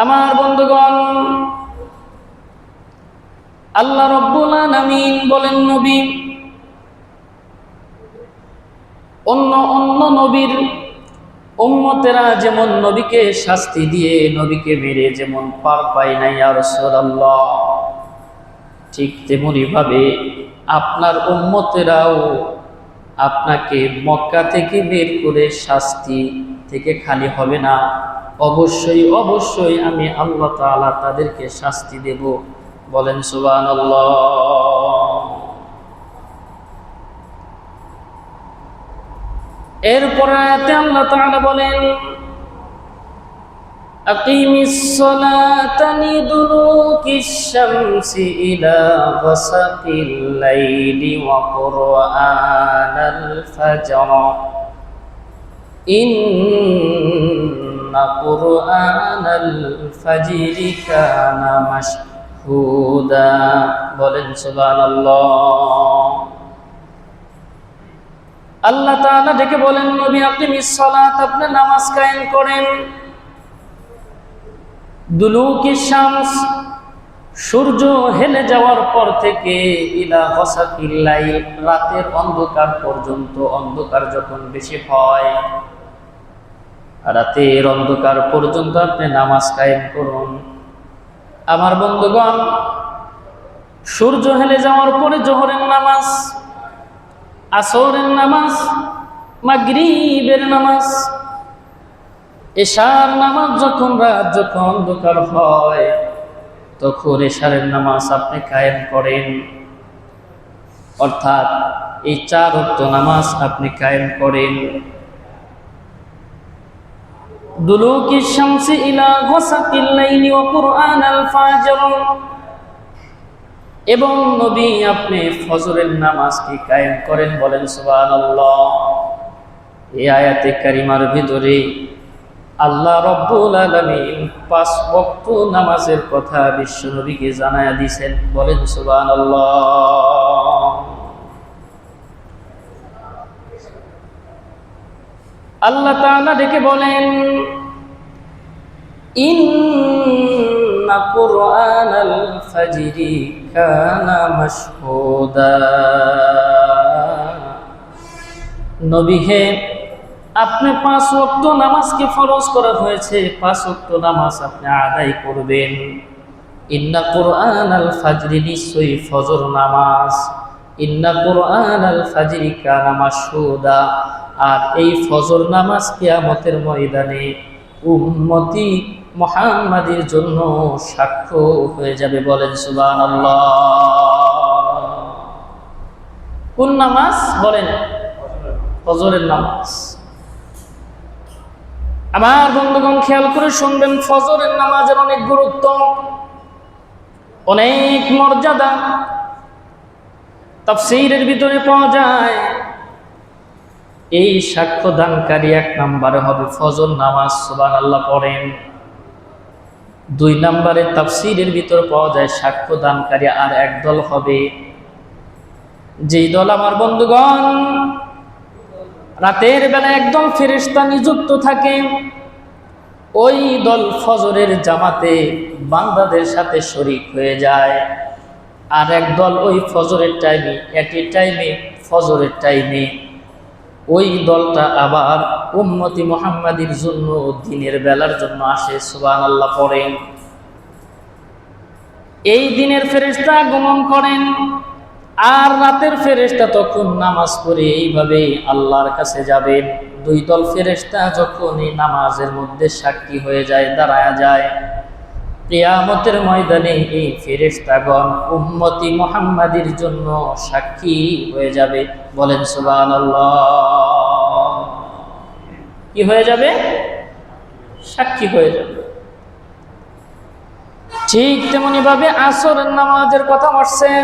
আমার বন্ধুগণ, আল্লাহ রাব্বুল আলামিন বলেন, নবী অন্য নবীর উম্মতেরা যেমন নবীকে শাস্তি দিয়ে নবীকে মেরে যেমন পার পায় নাই ইয়া রাসূলুল্লাহ, ঠিক তেমনি ভাবে আপনার উম্মতেরাও আপনাকে মক্কা থেকে বের করে শাস্তি থেকে খালি হবে না। অবশ্যই আমি আল্লাহ তাআলা তাদেরকে শাস্তি দেব। বলেন সুবহানাল্লাহ। এরপরে আয়াতে আল্লাহ তাআলা বলেন, আকিমিস সালাতা লিদুলুকিশ শামসি ইলা গাসাকিল লাইলি ওয়া কুরআনাল ফাজর ইন্না কুরআনাল ফাজরি কানা মাশহুদা। বলেন সুবহানাল্লাহ। আল্লাহ তাআলা ডেকে বলেন, নবী আকিমিস সালাত, আপনি নামাজ কায়েম করেন। দুলুকিশ শামস, সূর্য হেলে যাওয়ার পর থেকে ইলা গাসাকিল লাইল, রাতের অন্ধকার পর্যন্ত, অন্ধকার যখন বেশি হয় রাতের অন্ধকার পর্যন্ত আপনি নামাজ কায়েম করুন। আমার বন্ধুগণ, সূর্য হেলে যাওয়ার পরে জোহরের নামাজ, আসরের নামাজ, মাগরিবের নামাজ, এশার নামাজ, রাত যখন অন্ধকার হয় তখন এশারের নামাজ আপনি কায়েম করেন। অর্থাৎ এই 4 ওয়াক্ত নামাজ আপনি কায়েম করেন। দুলুকিশ শামসি ইলা গাসাকিল লাইলি ওয়া কুরআনাল ফাজর, এবং নবী আপনি ফজরের নামাজকে কায়েম করেন। বলেন সুবহানাল্লাহ। এই আয়াতে কারিমার ভিতরে আল্লাহ রাব্বুল আলামিন 5 ওয়াক্ত নামাজের কথা বিশ্ব নবীকে জানায়া দিয়েছেন। বলেন সুবহানাল্লাহ। আল্লাহ তাআলা ডেকে বলেন, ইন্না কুরআনাল ফাজরি কানা মাশহুদা। নবী হে, আপনি 5 ওয়াক্ত নামাজকে ফরজ করা হয়েছে, 5 ওয়াক্ত নামাজ আপনি আদায় করবেন। ইন্না কুরআনাল ফাজরি, নিশ্চয়ই ফজর নামাজ, ইন্না কুরআনাল ফাজরি কানা মাশহুদা, আর এই ফজর নামাজ কিয়ামতের ময়দানে উম্মতি মুহাম্মাদের জন্য সাক্ষ্য হয়ে যাবে। বলেন সুবহানাল্লাহ। কোন নামাজ? বলেন ফজরের নামাজ। আমার বন্ধুগণ, খেয়াল করে শুনবেন, ফজরের নামাজের অনেক গুরুত্ব, অনেক মর্যাদা। তাফসীরের ভিতরে পাওয়া যায়, এই সাক্ষ্য দানকারী 1 নম্বরে হবে ফজর নামাজ, সুবহানাল্লাহ পড়েন। 2 নম্বরে তাফসীরের ভিতরে পাওয়া যায় সাক্ষ্য দানকারী আর একদল হবে, যেই দল আমার বন্ধুগণ রাতের বেলা একদল ফেরেশতা নিযুক্ত থাকে, ওই দল ফজরের জামাতে বান্দাদের সাথে শরীক হয়ে যায়। আর একদল ওই ফজরের টাইমে, একই টাইমে ফজরের টাইমে ওই দলটা আবার উম্মতি মুহাম্মাদির জন্য দিনের বেলার জন্য আসে। সুবহানাল্লাহ পড়েন। এই দিনের ফেরেশতা আগমন করেন, আর রাতের ফেরেশতা তখন নামাজ পড়ে এইভাবে আল্লাহর কাছে যাবেন। 2 দল ফেরেশতা যখন এই নামাজের মধ্যে সাক্ষী হয়ে যায়, দাঁড়ায়া যায়, কিয়ামতের ময়দানে এই ফেরেশতাগণ উম্মতি মুহাম্মাদির জন্য সাক্ষী হয়ে যাবে। বলেন সুবহানাল্লাহ। কি হয়ে যাবে? সাক্ষী হয়ে যাবে। ঠিক তেমনি ভাবে আসরের নামাজের কথা বলছেন।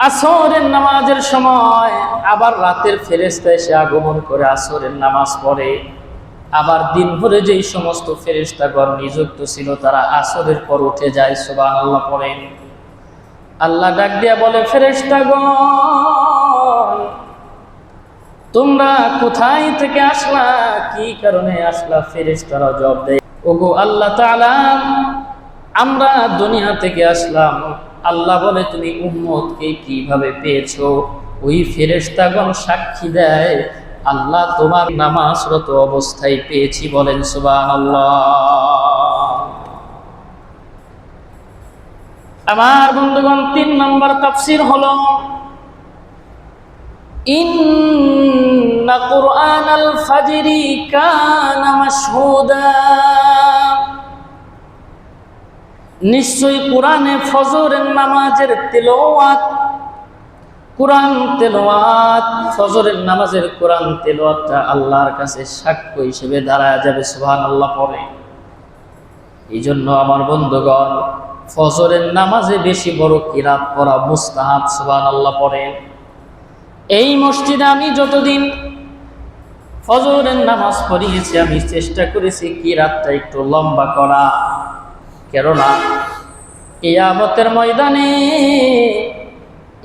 আসরের নামাজের সময় আবার রাতের ফেরেশতা এসে আগমন করে আসরের নামাজ পড়ে। আবার দিন ভরে যেই সমস্ত ফেরেশতাগণ নিযুক্ত ছিল তারা আসরের পর উঠে যায়। সুবহানাল্লাহ পড়েন। আল্লাহ ডাক দিয়া বলে, ফেরেশতাগণ তোমরা কোথায় থেকে আসলা, কি কারণে আসলা? ফেরেশতারা জবাব দেয়, ওগো আল্লাহ তাআলা, আমরা দুনিয়া থেকে আসলাম। আল্লাহ বলে, তুমি উম্মতকে কিভাবে পেয়েছো? ওই ফেরেশতাগণ সাক্ষী দেয়, আল্লাহ তোমার নামাজরত অবস্থায় পেয়েছি। বলেন সুবহানাল্লাহ। আমার বন্ধুগণ, 3 নম্বর তাফসীর হলো, ইন্না কুরআনাল ফাজরি কানা মাশহুদা। নিশ্চয়ই কোরআনে ফজরের নামাজের তেলাওয়াত, ফজরের নামাজের কোরআন তেলাওয়াতটা আল্লাহর কাছে সাক্ষ্য হিসেবে দাঁড়ায় যাবে। সুবহানাল্লাহ পড়ে। এই জন্য আমার বন্ধুগণ, ফজরের নামাজে বেশি বড় কিরাত পড়া মুস্তাহাব। সুবহানাল্লাহ পড়ে। এই মসজিদে আমি যতদিন ফজরের নামাজ পড়িয়েছি, আমি চেষ্টা করেছি কিরাতটা একটু লম্বা করা, কেননা কিয়ামতের ময়দানে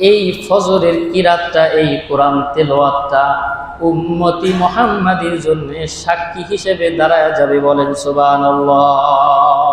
এই ফজরের কিরাতটা, এই কোরআন তেলাওয়াতটা উম্মতি মুহাম্মাদীর জন্য সাক্ষী হিসেবে দাঁড়ায় যাবে। বলেন সুবহানাল্লাহ।